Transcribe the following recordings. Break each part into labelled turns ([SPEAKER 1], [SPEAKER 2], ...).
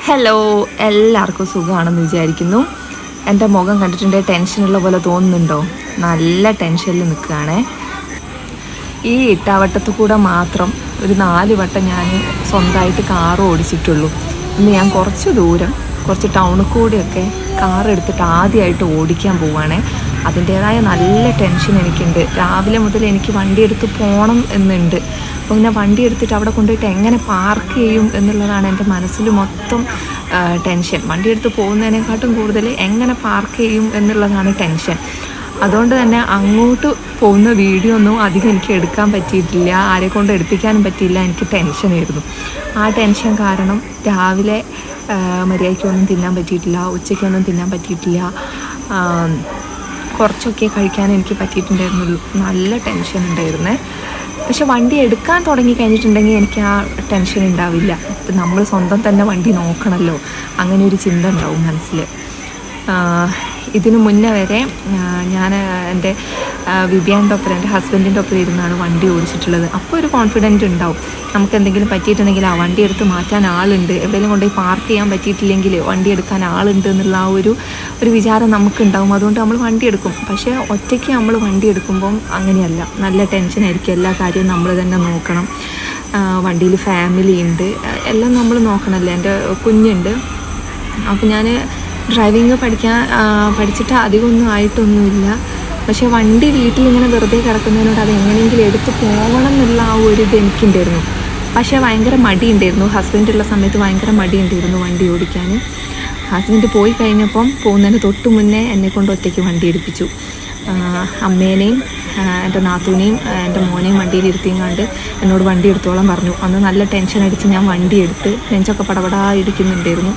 [SPEAKER 1] Hello, എല്ലാവർക്കും സുഖമാണെന്ന് വിചാരിക്കുന്നു. എൻ്റെ മുഖം കണ്ടിട്ടുണ്ടെങ്കിൽ ടെൻഷനുള്ള പോലെ തോന്നുന്നുണ്ടോ? നല്ല ടെൻഷനിൽ നിൽക്കുകയാണേ. ഈ ഇട്ടാവട്ടത്തു കൂടെ മാത്രം ഒരു 4 വട്ടം ഞാൻ സ്വന്തമായിട്ട് കാറ് ഓടിച്ചിട്ടുള്ളൂ. ഇന്ന് ഞാൻ കുറച്ച് ടൗണിൽ കൂടെയൊക്കെ കാർ എടുത്തിട്ട് ആദ്യമായിട്ട് ഓടിക്കാൻ പോവുകയാണേ. അതിൻ്റേതായ നല്ല ടെൻഷൻ എനിക്കുണ്ട്. രാവിലെ മുതൽ എനിക്ക് വണ്ടി എടുത്ത് പോകണം എന്നുണ്ട്. അപ്പോൾ ഇങ്ങനെ വണ്ടി എടുത്തിട്ട് അവിടെ കൊണ്ടുപോയിട്ട് എങ്ങനെ പാർക്ക് ചെയ്യും എന്നുള്ളതാണ് എൻ്റെ മനസ്സിൽ മൊത്തം ടെൻഷൻ. വണ്ടി എടുത്ത് പോകുന്നതിനെക്കാട്ടും കൂടുതൽ എങ്ങനെ പാർക്ക് ചെയ്യും എന്നുള്ളതാണ് ടെൻഷൻ. അതുകൊണ്ട് തന്നെ അങ്ങോട്ട് പോകുന്ന വീഡിയോ ഒന്നും അധികം എനിക്ക് എടുക്കാൻ പറ്റിയിട്ടില്ല, ആരെ കൊണ്ട് എടുപ്പിക്കാനും പറ്റിയില്ല. എനിക്ക് ടെൻഷനായിരുന്നു. ആ ടെൻഷൻ കാരണം രാവിലെ മര്യാദയ്ക്കൊന്നും തിന്നാൻ പറ്റിയിട്ടില്ല, ഉച്ചയ്ക്കൊന്നും തിന്നാൻ പറ്റിയിട്ടില്ല. കുറച്ചൊക്കെ കഴിക്കാൻ എനിക്ക് പറ്റിയിട്ടുണ്ടായിരുന്നുള്ളൂ. നല്ല ടെൻഷൻ ഉണ്ടായിരുന്നേ. പക്ഷെ വണ്ടി എടുക്കാൻ തുടങ്ങി കഴിഞ്ഞിട്ടുണ്ടെങ്കിൽ എനിക്ക് ആ ടെൻഷൻ ഉണ്ടാവില്ല. നമ്മൾ സ്വന്തം തന്നെ വണ്ടി നോക്കണമല്ലോ, അങ്ങനെ ഒരു ചിന്ത ഉണ്ടാവും മനസ്സിൽ. ഇതിനു മുന്നേ വരെ ഞാൻ എൻ്റെ വിബിയാൻ്റെ ഒപ്പം, എൻ്റെ ഹസ്ബൻഡിൻ്റെ ഒപ്പം ഇരുന്നാണ് വണ്ടി ഓടിച്ചിട്ടുള്ളത്. അപ്പോൾ ഒരു കോൺഫിഡൻറ്റ് ഉണ്ടാവും. നമുക്ക് എന്തെങ്കിലും പറ്റിയിട്ടുണ്ടെങ്കിൽ ആ വണ്ടി എടുത്ത് മാറ്റാൻ ആളുണ്ട്, എവിടെയെങ്കിലും കൊണ്ടുപോയി പാർക്ക് ചെയ്യാൻ പറ്റിയിട്ടില്ലെങ്കിൽ വണ്ടി എടുക്കാൻ ആളുണ്ട് എന്നുള്ള ആ ഒരു വിചാരം നമുക്കുണ്ടാവും. അതുകൊണ്ട് നമ്മൾ വണ്ടി എടുക്കും. പക്ഷേ ഒറ്റയ്ക്ക് നമ്മൾ വണ്ടി എടുക്കുമ്പം അങ്ങനെയല്ല, നല്ല ടെൻഷനായിരിക്കും. എല്ലാ കാര്യവും നമ്മൾ തന്നെ നോക്കണം. വണ്ടിയിൽ ഫാമിലി ഉണ്ട്, എല്ലാം നമ്മൾ നോക്കണമല്ലോ. എൻ്റെ കുഞ്ഞുണ്ട്. അപ്പോൾ ഞാൻ ഡ്രൈവിങ് പഠിച്ചിട്ട് അധികമൊന്നും ആയിട്ടൊന്നുമില്ല. പക്ഷേ വണ്ടി വീട്ടിലിങ്ങനെ വെറുതെ കിടക്കുന്നതിനോട് അത് എങ്ങനെയെങ്കിലും എടുത്ത് പോകണം എന്നുള്ള ആ ഒരു ഇത് എനിക്കുണ്ടായിരുന്നു. പക്ഷേ ഭയങ്കര മടിയുണ്ടായിരുന്നു. ഹസ്ബൻഡുള്ള സമയത്ത് ഭയങ്കര മടിയുണ്ടായിരുന്നു വണ്ടി ഓടിക്കാൻ. ഹസ്ബൻഡ് പോയി കഴിഞ്ഞപ്പം പോകുന്നതിന് തൊട്ട് മുന്നേ എന്നെക്കൊണ്ട് ഒറ്റയ്ക്ക് വണ്ടി എടുപ്പിച്ചു. അമ്മേനെയും എൻ്റെ നാത്തൂനെയും എൻ്റെ മോനെയും വണ്ടിയിലിരുത്തിയും കണ്ട് എന്നോട് വണ്ടി എടുത്തോളം പറഞ്ഞു. അന്ന് നല്ല ടെൻഷൻ അടിച്ച് ഞാൻ വണ്ടി എടുത്ത്, നെഞ്ചൊക്കെ പടപടാ ഇരിക്കുന്നുണ്ടായിരുന്നു.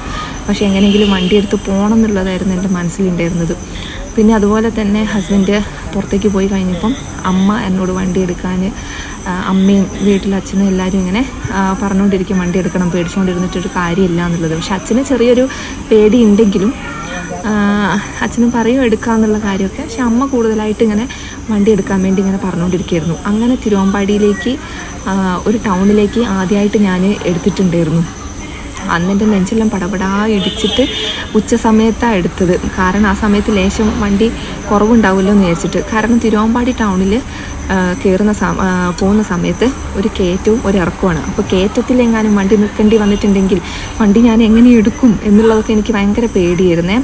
[SPEAKER 1] പക്ഷേ എങ്ങനെയെങ്കിലും വണ്ടി എടുത്ത് പോകണം എന്നുള്ളതായിരുന്നു എൻ്റെ മനസ്സിലുണ്ടായിരുന്നത്. പിന്നെ അതുപോലെ തന്നെ ഹസ്ബൻഡ് പുറത്തേക്ക് പോയി കഴിഞ്ഞപ്പം അമ്മ എന്നോട് വണ്ടി എടുക്കാൻ, അമ്മയും വീട്ടിൽ അച്ഛനും എല്ലാവരും ഇങ്ങനെ പറഞ്ഞുകൊണ്ടിരിക്കും വണ്ടി എടുക്കണം, പേടിച്ചുകൊണ്ടിരുന്നിട്ടൊരു കാര്യമില്ല എന്നുള്ളത്. പക്ഷെ അച്ഛന് ചെറിയൊരു പേടി ഉണ്ടെങ്കിലും അച്ഛനും പറയും എടുക്കാമെന്നുള്ള കാര്യമൊക്കെ. പക്ഷെ അമ്മ കൂടുതലായിട്ട് ഇങ്ങനെ വണ്ടി എടുക്കാൻ വേണ്ടി ഇങ്ങനെ പറഞ്ഞുകൊണ്ടിരിക്കുകയായിരുന്നു. അങ്ങനെ തിരുവമ്പാടിയിലേക്ക് ഒരു ടൗണിലേക്ക് ആദ്യമായിട്ട് ഞാൻ എടുത്തിട്ടുണ്ടായിരുന്നു. അന്നെൻ്റെ നെഞ്ചെല്ലാം പടപടാ ഇടിച്ചിട്ട് ഉച്ച സമയത്താണ് എടുത്തത്. കാരണം ആ സമയത്ത് ലേശം വണ്ടി കുറവുണ്ടാവുമല്ലോ എന്ന് വിചാരിച്ചിട്ട്. കാരണം തിരുവമ്പാടി ടൗണിൽ പോകുന്ന സമയത്ത് ഒരു കയറ്റവും ഒരു ഇറക്കമാണ്. അപ്പോൾ കയറ്റത്തിലെങ്ങാനും വണ്ടി നിൽക്കേണ്ടി വന്നിട്ടുണ്ടെങ്കിൽ വണ്ടി ഞാൻ എങ്ങനെ എടുക്കും എന്നുള്ളതൊക്കെ എനിക്ക് ഭയങ്കര പേടിയായിരുന്നേ.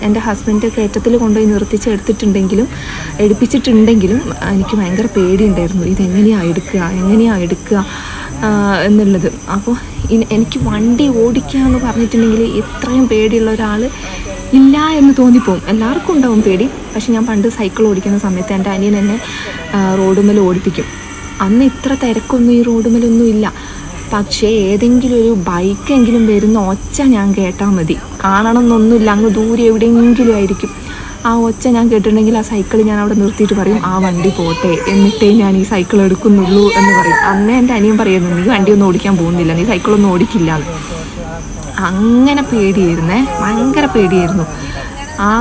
[SPEAKER 1] എൻ്റെ ഹസ്ബൻഡ് കയറ്റത്തിൽ കൊണ്ടുപോയി നിർത്തിച്ച് എടുപ്പിച്ചിട്ടുണ്ടെങ്കിലും എനിക്ക് ഭയങ്കര പേടിയുണ്ടായിരുന്നു. ഇതെങ്ങനെയാണ് എടുക്കുക എന്നുള്ളത്. അപ്പോൾ എനിക്ക് വണ്ടി ഓടിക്കുക എന്ന് പറഞ്ഞിട്ടുണ്ടെങ്കിൽ ഇത്രയും പേടിയുള്ള ഒരാൾ ഇല്ല എന്ന് തോന്നിപ്പോവും. എല്ലാവർക്കും ഉണ്ടാവും പേടി. പക്ഷെ ഞാൻ പണ്ട് സൈക്കിൾ ഓടിക്കുന്ന സമയത്ത് എൻ്റെ അനിയൻ എന്നെ റോഡുമേൽ ഓടിപ്പിക്കും. അന്ന് ഇത്ര തിരക്കൊന്നും ഈ റോഡുമേലൊന്നും ഇല്ല. പക്ഷേ ഏതെങ്കിലും ഒരു ബൈക്കെങ്കിലും വരുന്ന ഒച്ച ഞാൻ കേട്ടാൽ മതി. കാണണം എന്നൊന്നുമില്ല, അങ്ങ് ദൂരെ എവിടെയെങ്കിലും ആയിരിക്കും. ആ ഒച്ച ഞാൻ കേട്ടിട്ടുണ്ടെങ്കിൽ ആ സൈക്കിൾ ഞാൻ അവിടെ നിർത്തിയിട്ട് പറയും, ആ വണ്ടി പോട്ടെ, എന്നിട്ടേ ഞാൻ ഈ സൈക്കിൾ എടുക്കുന്നുള്ളൂ എന്ന് പറയും. അന്നേ എൻ്റെ അനിയൻ പറയുന്നു, നീ വണ്ടിയൊന്നും ഓടിക്കാൻ പോകുന്നില്ല, നീ സൈക്കിളൊന്നും ഓടിക്കില്ല എന്ന്. അങ്ങനെ പേടിയായിരുന്നേ, ഭയങ്കര പേടിയായിരുന്നു. ആ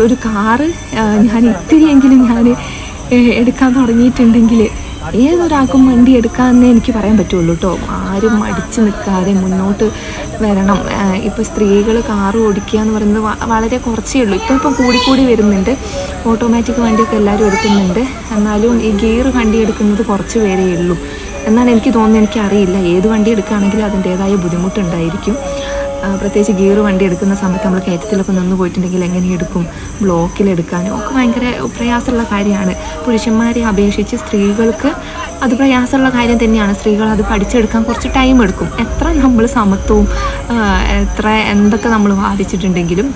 [SPEAKER 1] ഒരു കാറ് ഞാൻ ഇത്തിരിയെങ്കിലും ഞാൻ എടുക്കാൻ തുടങ്ങിയിട്ടുണ്ടെങ്കിൽ ഏതൊരാൾക്കും വണ്ടി എടുക്കാമെന്നേ എനിക്ക് പറയാൻ പറ്റുള്ളൂ കേട്ടോ. ആരും മടിച്ച് നിൽക്കാതെ മുന്നോട്ട് വരണം. ഇപ്പോൾ സ്ത്രീകൾ കാറ് ഓടിക്കുക എന്ന് പറയുന്നത് വളരെ കുറച്ചേ ഉള്ളൂ. ഇപ്പം കൂടിക്കൂടി വരുന്നുണ്ട്. ഓട്ടോമാറ്റിക് വണ്ടിയൊക്കെ എല്ലാവരും എടുക്കുന്നുണ്ട്. എന്നാലും ഈ ഗിയർ വണ്ടി എടുക്കുന്നത് കുറച്ച് പേരേ ഉള്ളൂ എന്നാണ് എനിക്ക് തോന്നുന്നത്. എനിക്കറിയില്ല, ഏത് വണ്ടി എടുക്കുകയാണെങ്കിലും അതിൻ്റേതായ ബുദ്ധിമുട്ടുണ്ടായിരിക്കും. പ്രത്യേകിച്ച് ഗിയർ വണ്ടി എടുക്കുന്ന സമയത്ത് നമ്മൾ കയറ്റത്തിലൊക്കെ നിന്ന് പോയിട്ടുണ്ടെങ്കിൽ എങ്ങനെ എടുക്കും, ബ്ലോക്കിലെടുക്കാനും ഒക്കെ ഭയങ്കര പ്രയാസമുള്ള കാര്യമാണ്. പുരുഷന്മാരെ അപേക്ഷിച്ച് സ്ത്രീകൾക്ക് അത് പ്രയാസമുള്ള കാര്യം തന്നെയാണ്. സ്ത്രീകൾ അത് പഠിച്ചെടുക്കാൻ കുറച്ച് ടൈം എടുക്കും. എത്ര നമ്മൾ സമത്വവും എന്തൊക്കെ നമ്മൾ വാദിച്ചിട്ടുണ്ടെങ്കിലും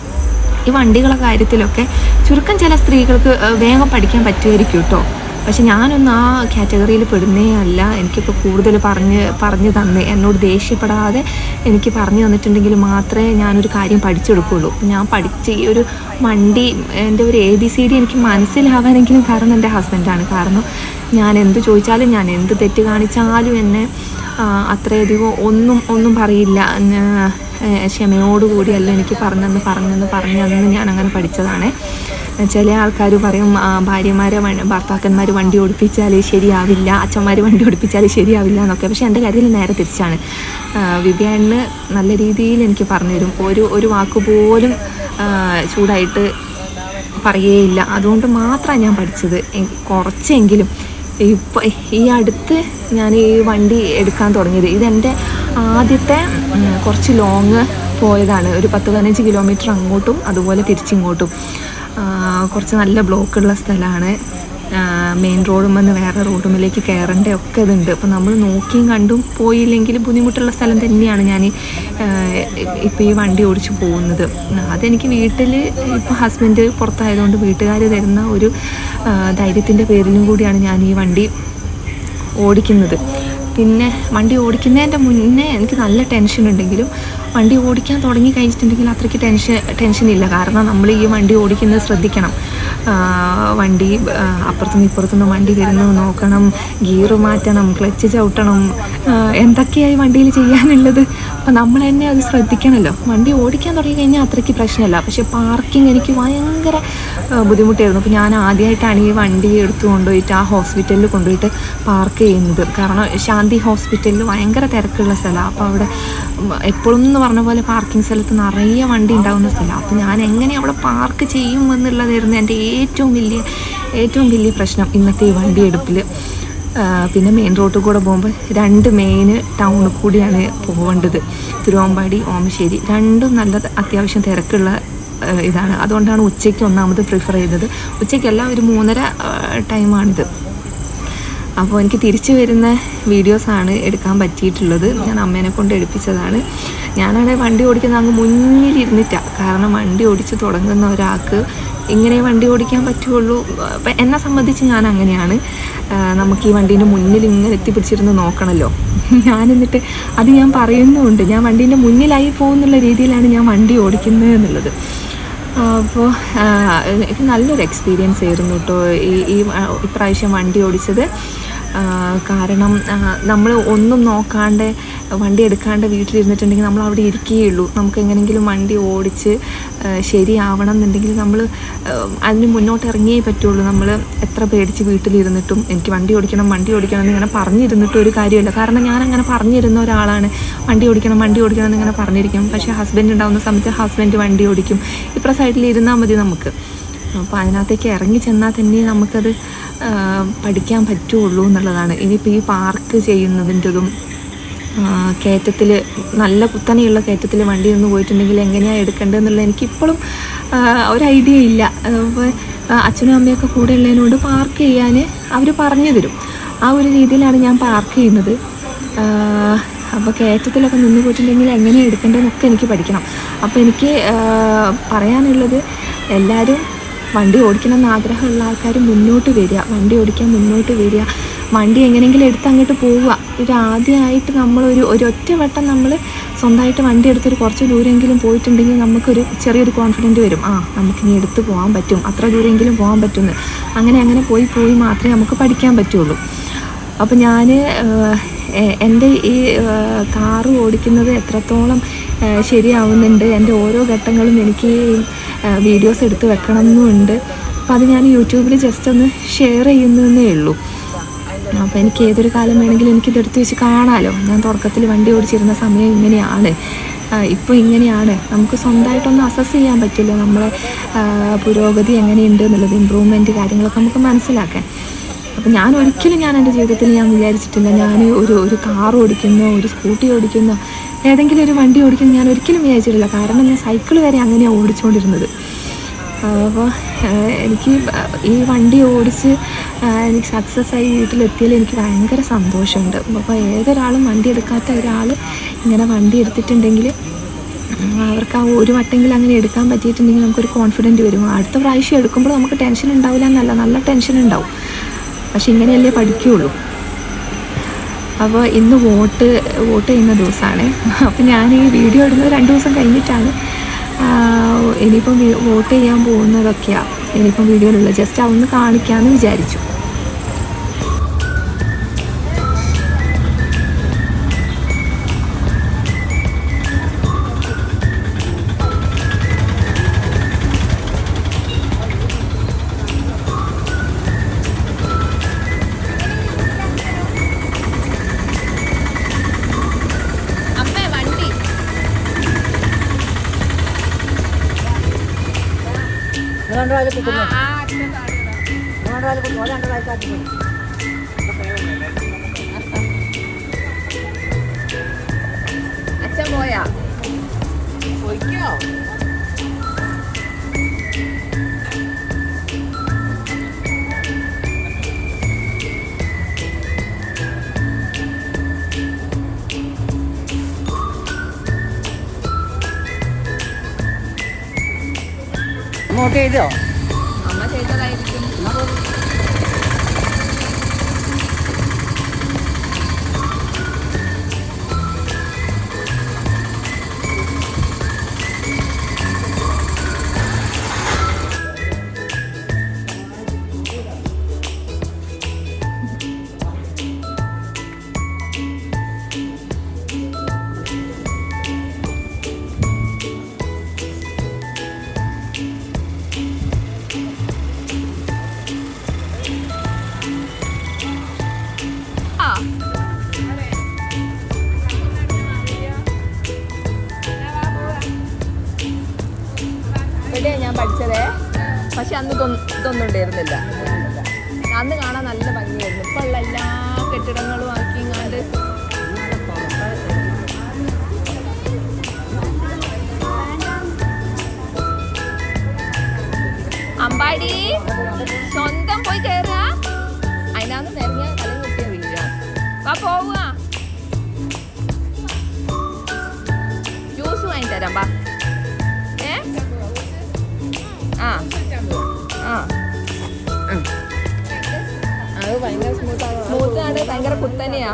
[SPEAKER 1] ഈ വണ്ടികളുടെ കാര്യത്തിലൊക്കെ ചുരുക്കം ചില സ്ത്രീകൾക്ക് വേഗം പഠിക്കാൻ പറ്റുമായിരിക്കും കേട്ടോ. പക്ഷെ ഞാനൊന്നും ആ കാറ്റഗറിയിൽ പെടുന്നേ അല്ല. എനിക്കിപ്പോൾ കൂടുതൽ പറഞ്ഞു തന്ന് എന്നോട് ദേഷ്യപ്പെടാതെ എനിക്ക് പറഞ്ഞു തന്നിട്ടുണ്ടെങ്കിൽ മാത്രമേ ഞാനൊരു കാര്യം പഠിച്ചെടുക്കുകയുള്ളൂ. ഞാൻ പഠിച്ച് ഈ ഒരു വണ്ടി എൻ്റെ ഒരു ABCD എനിക്ക് മനസ്സിലാവാനെങ്കിലും കാരണം എൻ്റെ ഹസ്ബൻഡാണ്. കാരണം ഞാൻ എന്ത് ചോദിച്ചാലും, ഞാൻ എന്ത് തെറ്റ് കാണിച്ചാലും എന്നെ അത്രയധികം ഒന്നും പറയില്ല. ക്ഷമയോടുകൂടിയല്ല എനിക്ക് പറഞ്ഞെന്ന് ഞാൻ അങ്ങനെ പഠിച്ചതാണ്. ചില ആൾക്കാർ പറയും ഭർത്താക്കന്മാർ വണ്ടി ഓടിപ്പിച്ചാൽ ശരിയാവില്ല, അച്ഛന്മാർ വണ്ടി ഓടിപ്പിച്ചാൽ ശരിയാവില്ല എന്നൊക്കെ. പക്ഷേ എൻ്റെ കാര്യത്തിൽ നേരെ തിരിച്ചാണ്. വിവ്യാന് നല്ല രീതിയിൽ എനിക്ക് പറഞ്ഞു തരും. ഒരു വാക്കുപോലും ചൂടായിട്ട് പറയുകയില്ല. അതുകൊണ്ട് മാത്രമാണ് ഞാൻ പഠിച്ചത്. കുറച്ചെങ്കിലും ഇപ്പോൾ ഈ അടുത്ത് ഞാൻ ഈ വണ്ടി എടുക്കാൻ തുടങ്ങിയത്. ഇതെൻ്റെ ആദ്യത്തെ കുറച്ച് ലോങ് പോയതാണ്. ഒരു 10-15 കിലോമീറ്റർ അങ്ങോട്ടും അതുപോലെ തിരിച്ചിങ്ങോട്ടും. കുറച്ച് നല്ല ബ്ലോക്കുള്ള സ്ഥലമാണ്. മെയിൻ റോഡുമെന്ന് വേറെ റോഡുമിലേക്ക് കയറേണ്ട ഒക്കെ ഇതുണ്ട്. അപ്പോൾ നമ്മൾ നോക്കിയും കണ്ടും പോയില്ലെങ്കിൽ ബുദ്ധിമുട്ടുള്ള സ്ഥലം തന്നെയാണ് ഞാൻ ഇപ്പോൾ ഈ വണ്ടി ഓടിച്ച് പോകുന്നത്. അതെനിക്ക് വീട്ടിൽ ഇപ്പോൾ ഹസ്ബൻഡ് പുറത്തായതുകൊണ്ട് വീട്ടുകാർ തരുന്ന ഒരു ധൈര്യത്തിൻ്റെ പേരിലും കൂടിയാണ് ഞാൻ ഈ വണ്ടി ഓടിക്കുന്നത്. പിന്നെ വണ്ടി ഓടിക്കുന്നതിൻ്റെ മുന്നേ എനിക്ക് നല്ല ടെൻഷൻ ഉണ്ടെങ്കിലും വണ്ടി ഓടിക്കാൻ തുടങ്ങി കഴിഞ്ഞിട്ടുണ്ടെങ്കിൽ അത്രയ്ക്ക് ടെൻഷനില്ല. കാരണം നമ്മൾ ഈ വണ്ടി ഓടിക്കുന്നത് ശ്രദ്ധിക്കണം. വണ്ടി അപ്പുറത്തുനിന്ന് ഇപ്പുറത്തുനിന്ന് വണ്ടി വരുന്നത് നോക്കണം, ഗിയറ് മാറ്റണം, ക്ലച്ച് ചവിട്ടണം, എന്തൊക്കെയായി വണ്ടിയിൽ ചെയ്യാനുള്ളത്. അപ്പോൾ നമ്മൾ തന്നെ അത് ശ്രദ്ധിക്കണമല്ലോ. വണ്ടി ഓടിക്കാൻ തുടങ്ങി കഴിഞ്ഞാൽ അത്രയ്ക്ക് പ്രശ്നമല്ല. പക്ഷേ പാർക്കിംഗ് എനിക്ക് ഭയങ്കര ബുദ്ധിമുട്ടായിരുന്നു. അപ്പോൾ ഞാൻ ആദ്യമായിട്ടാണ് ഈ വണ്ടി എടുത്തു കൊണ്ടുപോയിട്ട് ആ ഹോസ്പിറ്റലിൽ കൊണ്ടുപോയിട്ട് പാർക്ക് ചെയ്യുന്നത്. കാരണം ശാന്തി ഹോസ്പിറ്റലിൽ ഭയങ്കര തിരക്കുള്ള സ്ഥലമാണ്. അപ്പോൾ അവിടെ എപ്പോഴും എന്ന് പറഞ്ഞ പോലെ പാർക്കിംഗ് സ്ഥലത്ത് നിറയെ വണ്ടി ഉണ്ടാകുന്ന സ്ഥലമാണ്. അപ്പോൾ ഞാൻ എങ്ങനെ അവിടെ പാർക്ക് ചെയ്യുമെന്നുള്ളതായിരുന്നു എൻ്റെ ഏറ്റവും വലിയ പ്രശ്നം ഇന്നത്തെ ഈ വണ്ടി എടുപ്പിൽ. പിന്നെ മെയിൻ റോഡിൽ കൂടെ പോകുമ്പോൾ 2 മെയിൻ ടൗണിൽ കൂടിയാണ് പോകേണ്ടത്. തിരുവമ്പാടി, ഓമശ്ശേരി രണ്ടും നല്ല അത്യാവശ്യം തിരക്കുള്ള ഇതാണ്. അതുകൊണ്ടാണ് ഉച്ചയ്ക്ക് ഒന്നാമത് പ്രിഫർ ചെയ്തത്. ഉച്ചയ്ക്കല്ല, ഒരു 3:30 ടൈമാണിത്. അപ്പോൾ എനിക്ക് തിരിച്ചു വരുന്ന വീഡിയോസാണ് എടുക്കാൻ പറ്റിയിട്ടുള്ളത്. ഞാൻ അമ്മേനെ കൊണ്ട് എടുപ്പിച്ചതാണ്. ഞാനാണെങ്കിൽ വണ്ടി ഓടിക്കുന്ന അങ്ങ് മുന്നിലിരുന്നിട്ടാണ്. കാരണം വണ്ടി ഓടിച്ച് തുടങ്ങുന്ന ഒരാൾക്ക് ഇങ്ങനെ വണ്ടി ഓടിക്കാൻ പറ്റുള്ളൂ. അപ്പം എന്നെ സംബന്ധിച്ച് ഞാൻ അങ്ങനെയാണ്. നമുക്ക് ഈ വണ്ടീൻ്റെ മുന്നിൽ ഇങ്ങനെ എത്തിപ്പിടിച്ചിരുന്ന് നോക്കണമല്ലോ. എന്നിട്ട് അത് ഞാൻ പറയുന്നുമുണ്ട്. ഞാൻ വണ്ടീൻ്റെ മുന്നിലായി പോകുന്നുള്ള രീതിയിലാണ് ഞാൻ വണ്ടി ഓടിക്കുന്നത് എന്നുള്ളത്. അപ്പോൾ ഇത് നല്ലൊരു എക്സ്പീരിയൻസ് ആയിരുന്നു കേട്ടോ ഈ ഇപ്രാവശ്യം വണ്ടി ഓടിച്ചത്. കാരണം നമ്മൾ ഒന്നും നോക്കാണ്ട് വണ്ടി എടുക്കാണ്ട് വീട്ടിലിരുന്നിട്ടുണ്ടെങ്കിൽ നമ്മൾ അവിടെ ഇരിക്കുകയുള്ളൂ. നമുക്ക് എങ്ങനെയെങ്കിലും വണ്ടി ഓടിച്ച് ശരിയാവണം എന്നുണ്ടെങ്കിൽ നമ്മൾ അതിന് മുന്നോട്ട് ഇറങ്ങിയേ പറ്റുള്ളൂ. നമ്മൾ എത്ര പേടിച്ച് വീട്ടിലിരുന്നിട്ടും എനിക്ക് വണ്ടി ഓടിക്കണം എന്നിങ്ങനെ പറഞ്ഞിരുന്നിട്ടും ഒരു കാര്യമില്ല. കാരണം ഞാനങ്ങനെ പറഞ്ഞിരുന്ന ഒരാളാണ്. വണ്ടി ഓടിക്കണം എന്നിങ്ങനെ പറഞ്ഞിരിക്കും. പക്ഷേ ഹസ്ബൻഡ് ഉണ്ടാകുന്ന സമയത്ത് ഹസ്ബൻഡ് വണ്ടി ഓടിക്കും. ഇപ്പുറ സൈഡിൽ ഇരുന്നാൽ മതി നമുക്ക്. അപ്പോൾ അതിനകത്തേക്ക് ഇറങ്ങി ചെന്നാൽ തന്നെ നമുക്കത് പഠിക്കാൻ പറ്റുള്ളൂ എന്നുള്ളതാണ്. ഇനിയിപ്പോൾ ഈ പാർക്ക് ചെയ്യുന്നതിൻ്റെതും കയറ്റത്തിൽ നല്ല കുത്തനെയുള്ള കയറ്റത്തിൽ വണ്ടി ഒന്ന് പോയിട്ടുണ്ടെങ്കിൽ എങ്ങനെയാണ് എടുക്കേണ്ടതെന്നുള്ളത് എനിക്കിപ്പോഴും ഒരു ഐഡിയ ഇല്ല. അപ്പോൾ അച്ഛനും അമ്മയൊക്കെ കൂടെ ഉള്ളതിനോട് പാർക്ക് ചെയ്യാൻ അവർ പറഞ്ഞു തരും. ആ ഒരു രീതിയിലാണ് ഞാൻ പാർക്ക് ചെയ്യുന്നത്. അപ്പോൾ കയറ്റത്തിലൊക്കെ നിന്ന് പോയിട്ടുണ്ടെങ്കിൽ എങ്ങനെയാണ് എടുക്കേണ്ടതെന്നൊക്കെ എനിക്ക് പഠിക്കണം. അപ്പോൾ എനിക്ക് പറയാനുള്ളത്, എല്ലാവരും വണ്ടി ഓടിക്കണം എന്ന് ആഗ്രഹമുള്ള ആൾക്കാർ മുന്നോട്ട് വരിക, വണ്ടി ഓടിക്കാൻ മുന്നോട്ട് വരിക. വണ്ടി എങ്ങനെയെങ്കിലും എടുത്ത് അങ്ങോട്ട് പോവുക. ആദ്യമായിട്ട് ഒരൊറ്റ വട്ടം നമ്മൾ സ്വന്തമായിട്ട് വണ്ടി എടുത്തൊരു കുറച്ച് ദൂരമെങ്കിലും പോയിട്ടുണ്ടെങ്കിൽ നമുക്കൊരു ചെറിയൊരു കോൺഫിഡൻറ്റ് വരും. നമുക്കിനി എടുത്ത് പോകാൻ പറ്റും, അത്ര ദൂരമെങ്കിലും പോകാൻ പറ്റുമെന്ന്. അങ്ങനെ പോയി മാത്രമേ നമുക്ക് പഠിക്കാൻ പറ്റുള്ളൂ. അപ്പോൾ ഞാൻ എൻ്റെ ഈ കാറ് ഓടിക്കുന്നത് എത്രത്തോളം ശരിയാവുന്നുണ്ട്, എൻ്റെ ഓരോ ഘട്ടങ്ങളും എനിക്ക് വീഡിയോസ് എടുത്ത് വെക്കണം എന്നുണ്ട്. അപ്പോൾ അത് ഞാൻ യൂട്യൂബിൽ ജസ്റ്റ് ഒന്ന് ഷെയർ ചെയ്യുന്നതേ ഉള്ളൂ. അപ്പോൾ എനിക്ക് ഏതൊരു കാലം വേണമെങ്കിലും എനിക്കിതെടുത്ത് വെച്ച് കാണാമല്ലോ. ഞാൻ തുടക്കത്തിൽ വണ്ടി ഓടിച്ചിരുന്ന സമയം ഇങ്ങനെയാണ്, ഇപ്പോൾ ഇങ്ങനെയാണ്. നമുക്ക് സ്വന്തമായിട്ടൊന്ന് അസസ് ചെയ്യാൻ പറ്റില്ല നമ്മളെ പുരോഗതി എങ്ങനെയുണ്ട് എന്നുള്ളത്, ഇമ്പ്രൂവ്മെൻറ്റ് കാര്യങ്ങളൊക്കെ നമുക്ക് മനസ്സിലാക്കാൻ. അപ്പോൾ ഞാൻ എൻ്റെ ജീവിതത്തിൽ ഞാൻ വിചാരിച്ചിട്ടില്ല ഞാൻ ഒരു കാർ ഓടിക്കുന്നോ ഒരു സ്കൂട്ടി ഓടിക്കുന്നോ ഏതെങ്കിലും ഒരു വണ്ടി ഓടിക്കുന്നു ഞാൻ ഒരിക്കലും വിചാരിച്ചിട്ടില്ല. കാരണം ഞാൻ സൈക്കിൾ വരെ അങ്ങനെയാണ് ഓടിച്ചുകൊണ്ടിരുന്നത്. അപ്പോൾ എനിക്ക് ഈ വണ്ടി ഓടിച്ച് എനിക്ക് സക്സസ് ആയി വീട്ടിലെത്തിയതിൽ എനിക്ക് ഭയങ്കര സന്തോഷമുണ്ട്. അപ്പോൾ ഏതൊരാളും വണ്ടി എടുക്കാത്ത ഒരാൾ ഇങ്ങനെ വണ്ടി എടുത്തിട്ടുണ്ടെങ്കിൽ അവർക്ക് ആ ഒരു വട്ടെങ്കിലും അങ്ങനെ എടുക്കാൻ പറ്റിയിട്ടുണ്ടെങ്കിൽ നമുക്കൊരു കോൺഫിഡൻറ്റ് വരും. അടുത്ത പ്രാവശ്യം എടുക്കുമ്പോൾ നമുക്ക് ടെൻഷൻ ഉണ്ടാവില്ല എന്നല്ല, നല്ല ടെൻഷൻ ഉണ്ടാവും. പക്ഷെ ഇങ്ങനെയല്ലേ പഠിക്കുകയുള്ളൂ. അപ്പോൾ ഇന്ന് വോട്ട് ചെയ്യുന്ന ദിവസമാണ്. അപ്പോൾ ഞാൻ ഈ വീഡിയോ ഇടുന്നത് 2 ദിവസം കഴിഞ്ഞിട്ടാണ്. ഇനിയിപ്പം വോട്ട് ചെയ്യാൻ പോകുന്നതൊക്കെയാണ് ഇനിയിപ്പം വീഡിയോയിലുള്ളത്. ജസ്റ്റ് അതൊന്ന് കാണിക്കാമെന്ന് വിചാരിച്ചു. അച്ഛൻ പോയാ പോയിക്കോ.
[SPEAKER 2] അങ്ങോട്ട് ചെയ്തോ?
[SPEAKER 1] അമ്മ ചെയ്തതായിരിക്കും. ഇവിടെയാണ് ഞാൻ പഠിച്ചതേ. പക്ഷെ അന്ന് ഇതൊന്നും ഉണ്ടായിരുന്നില്ല. അന്ന് കാണാൻ നല്ല ഭംഗിയായിരുന്നു. ഇപ്പം ഉള്ള എല്ലാ കെട്ടിടങ്ങളും ആക്കിങ്ങാണ്ട് അമ്പാടി സ്വന്തം പോയി കയറുക. അതിനകത്ത് നിറഞ്ഞ കലം കുട്ടിയെ വീഴുക. വാ പോവുക. ജ്യൂസ് വാങ്ങി തരാം. വാ. അത് ഭയങ്കര സ്മൂത്താണ്. ഭയങ്കര കുത്തനെയാ.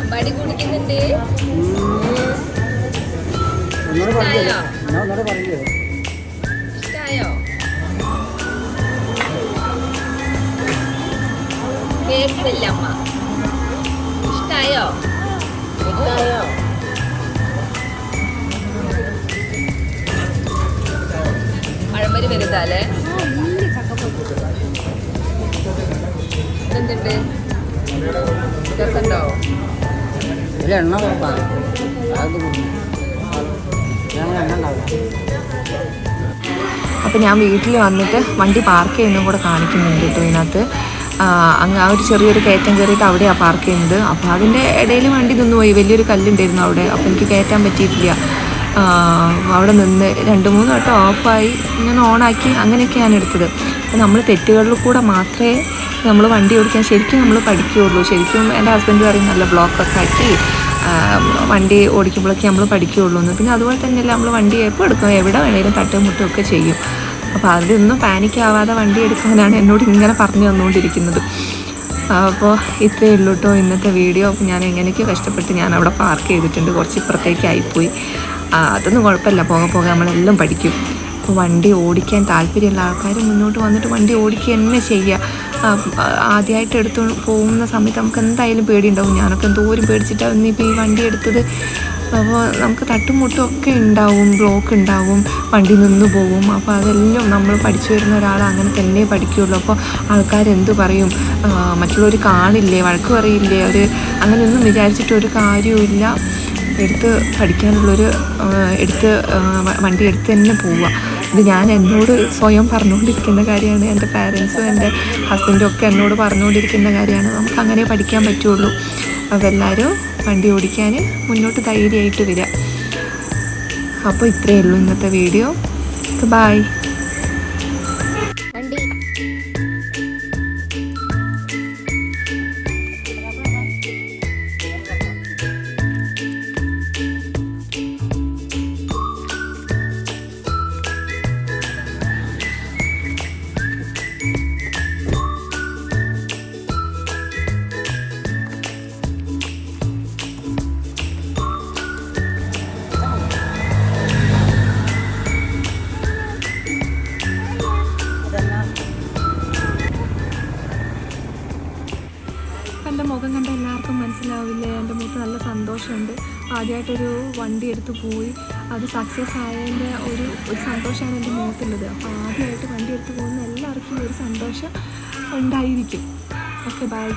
[SPEAKER 1] അമ്പാടി കുടിക്കുന്നുണ്ട്. ഇഷ്ടായോ? കേൾക്കുന്നില്ല അമ്മ. ഇഷ്ടായോ? പഴംപൊരി വലുതാല്ലേ? എന്തുണ്ട്? രസമുണ്ടോ?
[SPEAKER 2] എണ്ണ കുറവാണ്.
[SPEAKER 1] അപ്പോൾ ഞാൻ വീട്ടിൽ വന്നിട്ട് വണ്ടി പാർക്ക് ചെയ്യുന്നതും കൂടെ കാണിക്കുന്നുണ്ട് കേട്ടോ ഇതിനകത്ത്. അങ്ങ് ആ ഒരു ചെറിയൊരു കയറ്റം കയറിയിട്ട് അവിടെയാണ് പാർക്ക് ചെയ്യുന്നത്. അപ്പോൾ അതിൻ്റെ ഇടയിൽ വണ്ടി നിന്ന് പോയി. വലിയൊരു കല്ലുണ്ടായിരുന്നു അവിടെ. അപ്പോൾ എനിക്ക് കയറ്റാൻ പറ്റിയിട്ടില്ല. അവിടെ നിന്ന് 2-3 വട്ടം ഓഫായി ഞാൻ ഓണാക്കി അങ്ങനെയൊക്കെയാണ് എടുത്തത്. അപ്പോൾ നമ്മൾ തെറ്റുകളിൽ കൂടെ മാത്രമേ നമ്മൾ വണ്ടി ഓടിക്കാൻ ശരിക്കും നമ്മൾ പഠിക്കുകയുള്ളൂ. ശരിക്കും എൻ്റെ ഹസ്ബൻഡ് പറയും നല്ല ബ്ലോക്കൊക്കെ ആക്കി വണ്ടി ഓടിക്കുമ്പോഴൊക്കെ നമ്മൾ പഠിക്കുകയുള്ളൂ എന്ന്. പിന്നെ അതുപോലെ തന്നെയല്ല നമ്മൾ വണ്ടി എപ്പോൾ എടുക്കും എവിടെ വേണേലും തട്ടും മുട്ടും ഒക്കെ ചെയ്യും. അപ്പോൾ അതൊന്നും പാനിക്കാവാതെ വണ്ടി എടുക്കാനാണ് എന്നോട് ഇങ്ങനെ പറഞ്ഞു തന്നുകൊണ്ടിരിക്കുന്നത്. അപ്പോൾ ഇത്രയേ ഉള്ളൂ കേട്ടോ ഇന്നത്തെ വീഡിയോ. അപ്പോൾ ഞാൻ എങ്ങനെയൊക്കെ കഷ്ടപ്പെട്ട് ഞാൻ അവിടെ പാർക്ക് ചെയ്തിട്ടുണ്ട്. കുറച്ച് ഇപ്പുറത്തേക്കായിപ്പോയി. അതൊന്നും കുഴപ്പമില്ല. പോകെ നമ്മളെല്ലാം പഠിക്കും. അപ്പോൾ വണ്ടി ഓടിക്കാൻ താല്പര്യമുള്ള ആൾക്കാർ മുന്നോട്ട് വന്നിട്ട് വണ്ടി ഓടിക്കുക തന്നെ ചെയ്യുക. ആദ്യമായിട്ട് എടുത്തു പോകുന്ന സമയത്ത് നമുക്ക് എന്തായാലും പേടിയുണ്ടാവും. ഞാനൊക്കെ എന്തോരം പേടിച്ചിട്ടാണ് ഇന്നിപ്പോൾ ഈ വണ്ടി എടുത്തത്. അപ്പോൾ നമുക്ക് തട്ടും മുട്ടും ഒക്കെ ഉണ്ടാവും, ബ്ലോക്ക് ഉണ്ടാവും, വണ്ടി നിന്ന് പോകും. അപ്പോൾ അതെല്ലാം നമ്മൾ പഠിച്ചു വരുന്ന ഒരാൾ അങ്ങനെ തന്നെ പഠിക്കുകയുള്ളൂ. അപ്പോൾ ആൾക്കാരെന്ത് പറയും, മറ്റുള്ളവർ കാണില്ലേ, വഴക്ക് പറയില്ലേ, അവർ അങ്ങനെയൊന്നും വിചാരിച്ചിട്ടൊരു കാര്യവുമില്ല. എടുത്ത് പഠിക്കാനുള്ളൊരു വണ്ടി എടുത്ത് തന്നെ പോവുക. ഇത് ഞാൻ എന്നോട് സ്വയം പറഞ്ഞുകൊണ്ടിരിക്കുന്ന കാര്യമാണ്. എൻ്റെ പാരൻസും എൻ്റെ ഹസ്ബൻഡും ഒക്കെ എന്നോട് പറഞ്ഞുകൊണ്ടിരിക്കുന്ന കാര്യമാണ്. നമുക്ക് അങ്ങനെ പഠിക്കാൻ പറ്റുള്ളൂ. അപ്പോൾ എല്ലാവരും വണ്ടി ഓടിക്കാൻ മുന്നോട്ട് ധൈര്യമായിട്ട് വരിക. അപ്പോൾ ഇത്രയേ ഉള്ളൂ ഇന്നത്തെ വീഡിയോ. ബൈ. സന്തോഷമുണ്ട്. ആദ്യമായിട്ടൊരു വണ്ടി എടുത്ത് പോയി അത് സക്സസ് ആയതിൻ്റെ ഒരു സന്തോഷമാണ് എൻ്റെ മുഖത്തുള്ളത്. അപ്പോൾ ആദ്യമായിട്ട് വണ്ടി എടുത്ത് പോകുന്ന എല്ലാവർക്കും ഒരു സന്തോഷം ഉണ്ടായിരിക്കും. Okay, by.